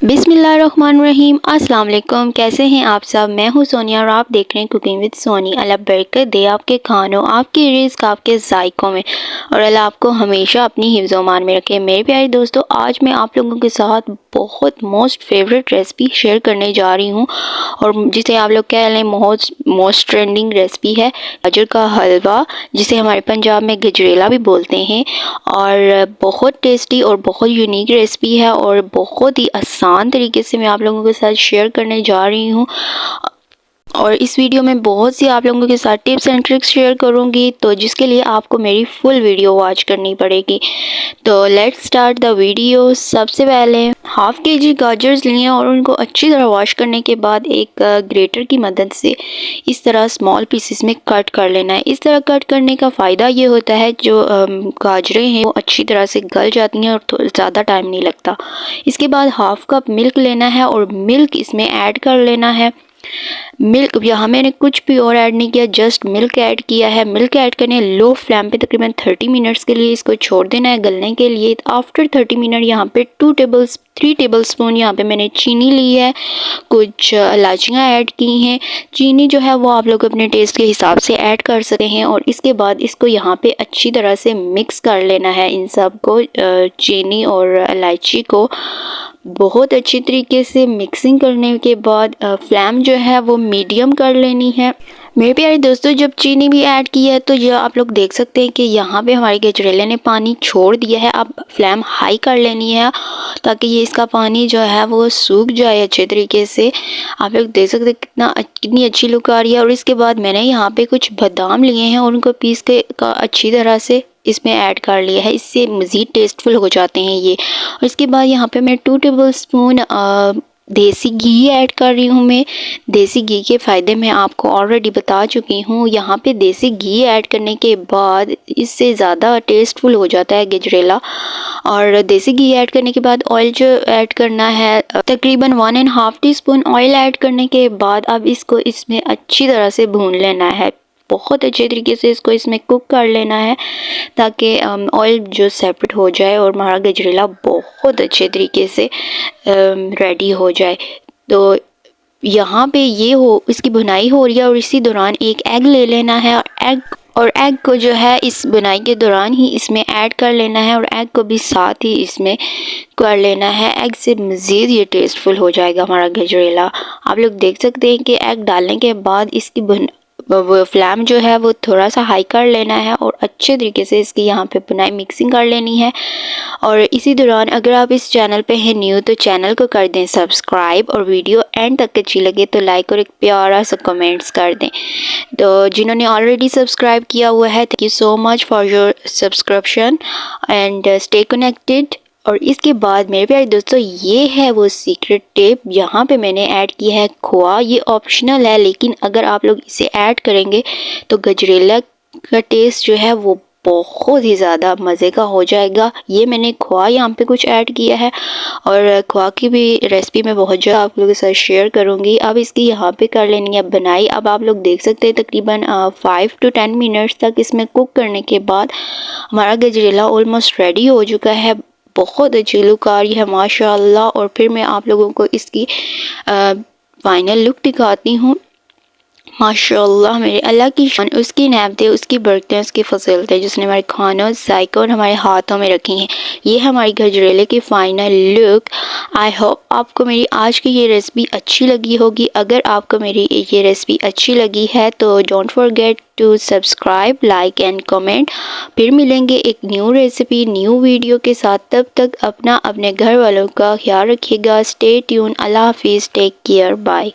बिस्मिल्लाहिर्रहमानिर्रहीम। अस्सलाम वालेकुम। कैसे हैं आप सब? मैं हूं सोनिया और आप देख रहे हैं कुकिंग विद सोनी। अल्लाह बरकत दे आपके खानों, आपकी रिज़्क़, आपके ज़ायक़ों में, और अल्लाह आपको हमेशा अपनी हिफ्ज़ मान में रखे। मेरे प्यारे दोस्तों, आज मैं आप लोगों के साथ बहुत मोस्ट फेवरेट रेसिपी शेयर करने जा रही हूँ, और जिसे आप लोग कह लें मोस्ट ट्रेंडिंग रेसिपी है गाजर का हलवा, जिसे हमारे पंजाब में गजरेला भी बोलते हैं। और बहुत टेस्टी और बहुत यूनिक रेसिपी है, और बहुत ही आसान तरीके से मैं आप लोगों के साथ शेयर करने जा रही हूँ। और इस वीडियो में बहुत सी आप लोगों के साथ टिप्स एंड ट्रिक्स शेयर करूँगी, तो जिसके लिए आपको मेरी फुल वीडियो वॉच करनी पड़ेगी। तो लेट्स स्टार्ट द वीडियो। सबसे पहले हाफ केजी गाजर्स लिए और उनको अच्छी तरह वॉश करने के बाद एक ग्रेटर की मदद से इस तरह स्मॉल पीसेस में कट कर लेना है। इस तरह कट करने का फ़ायदा ये होता है, जो गाजरें हैं वो अच्छी तरह से गल जाती हैं और ज़्यादा टाइम नहीं लगता। इसके बाद हाफ कप मिल्क लेना है और मिल्क इसमें ऐड कर लेना है। मिल्क यहाँ मैंने कुछ भी और ऐड नहीं किया, जस्ट मिल्क ऐड किया है। मिल्क ऐड करने लो फ्लेम पे तकरीबन 30 मिनट्स के लिए इसको छोड़ देना है गलने के लिए। आफ्टर 30 मिनट यहाँ पे 3 टेबल स्पून यहाँ पे मैंने चीनी ली है, कुछ इलायचियाँ ऐड की हैं। चीनी जो है वो आप लोग अपने टेस्ट के हिसाब से ऐड कर सकते हैं। और इसके बाद इसको यहाँ पे अच्छी तरह से मिक्स कर लेना है, इन सब को चीनी और इलायची को बहुत अच्छी तरीके से मिक्सिंग करने के बाद फ्लेम जो है वो मीडियम कर लेनी है। मेरे प्यारे दोस्तों, जब चीनी भी ऐड की है तो यह आप लोग देख सकते हैं कि यहाँ पे हमारे गजरेले ने पानी छोड़ दिया है। अब फ्लेम हाई कर लेनी है ताकि ये इसका पानी जो है वो सूख जाए अच्छे तरीके से। आप लोग देख सकते हैं कितनी अच्छी लुक आ रही है। और इसके बाद मैंने यहाँ पे कुछ बादाम लिए हैं और उनको पीस के अच्छी तरह से इसमें ऐड कर लिया है, इससे मज़ीद टेस्टफुल हो जाते हैं ये। और इसके बाद यहाँ पे मैं 2 टेबल स्पून देसी घी ऐड कर रही हूँ। मैं देसी घी के फ़ायदे मैं आपको ऑलरेडी बता चुकी हूँ। यहाँ पे देसी घी ऐड करने के बाद इससे ज़्यादा टेस्टफुल हो जाता है गजरेला। और देसी घी ऐड करने के बाद ऑयल जो ऐड करना है, तकरीबन 1.5 टीस्पून ऑयल ऐड करने के बाद अब इसको इसमें अच्छी तरह से भून लेना है। बहुत अच्छे तरीके से इसको इसमें कुक कर लेना है ताकि ऑयल जो सेपरेट हो जाए और हमारा गजरेला बहुत अच्छे तरीके से रेडी हो जाए। तो यहाँ पे ये हो इसकी भुनाई हो रही है, और इसी दौरान एक एग ले लेना है। एग को जो है इस बुनाई के दौरान ही इसमें ऐड कर लेना है, और एग को भी साथ ही इसमें कर लेना है। एग से मज़ीद ये टेस्टफुल हो जाएगा हमारा गजरेला। आप लोग देख सकते हैं कि एग डालने के बाद इसकी वो फ्लेम जो है वो थोड़ा सा हाई कर लेना है और अच्छे तरीके से इसकी यहाँ पे बुनाई मिक्सिंग कर लेनी है। और इसी दौरान अगर आप इस चैनल पे हैं न्यू तो चैनल को कर दें सब्सक्राइब, और वीडियो एंड तक अच्छी लगे तो लाइक और एक प्यारा सा कमेंट्स कर दें। तो जिन्होंने ऑलरेडी सब्सक्राइब किया हुआ है, thank you so much for your subscription and stay connected. और इसके बाद मेरे प्यारे दोस्तों, ये है वो सीक्रेट टिप। यहाँ पे मैंने ऐड किया है खोआ। ये ऑप्शनल है, लेकिन अगर आप लोग इसे ऐड करेंगे तो गजरेला का टेस्ट जो है वो बहुत ही ज़्यादा मज़े का हो जाएगा। ये मैंने खोआ यहाँ पे कुछ ऐड किया है, और खोआ की भी रेसिपी मैं बहुत जल्द आप लोगों के साथ शेयर करूँगी। अब इसकी यहाँ पे कर लेनी है बनाई। अब आप लोग देख सकते हैं तकरीबन 5 to 10 मिनट्स तक इसमें कुक करने के बाद हमारा गजरेला ऑलमोस्ट रेडी हो चुका है। बहुत अच्छी लुक आ रही है माशाल्लाह। और फिर मैं आप लोगों को इसकी फाइनल लुक दिखाती हूँ। माशाल्लाह, मेरे अल्लाह की शान, उसकी नेमतें, उसकी बरकतें, उसकी फजीलतें जिसने हमारे खानों, जायक़े और हमारे हाथों में रखी हैं। ये हमारी गजरेले की फ़ाइनल लुक। आई होप आपको मेरी आज की ये रेसिपी अच्छी लगी होगी। अगर आपको मेरी ये रेसिपी अच्छी लगी है तो don't forget to subscribe, like and comment. फिर मिलेंगे एक न्यू रेसिपी, न्यू वीडियो के साथ। तब तक अपना, अपने घर वालों का ख्याल रखिएगा। Stay tune. अल्लाह हाफिज़। Take care. बाय।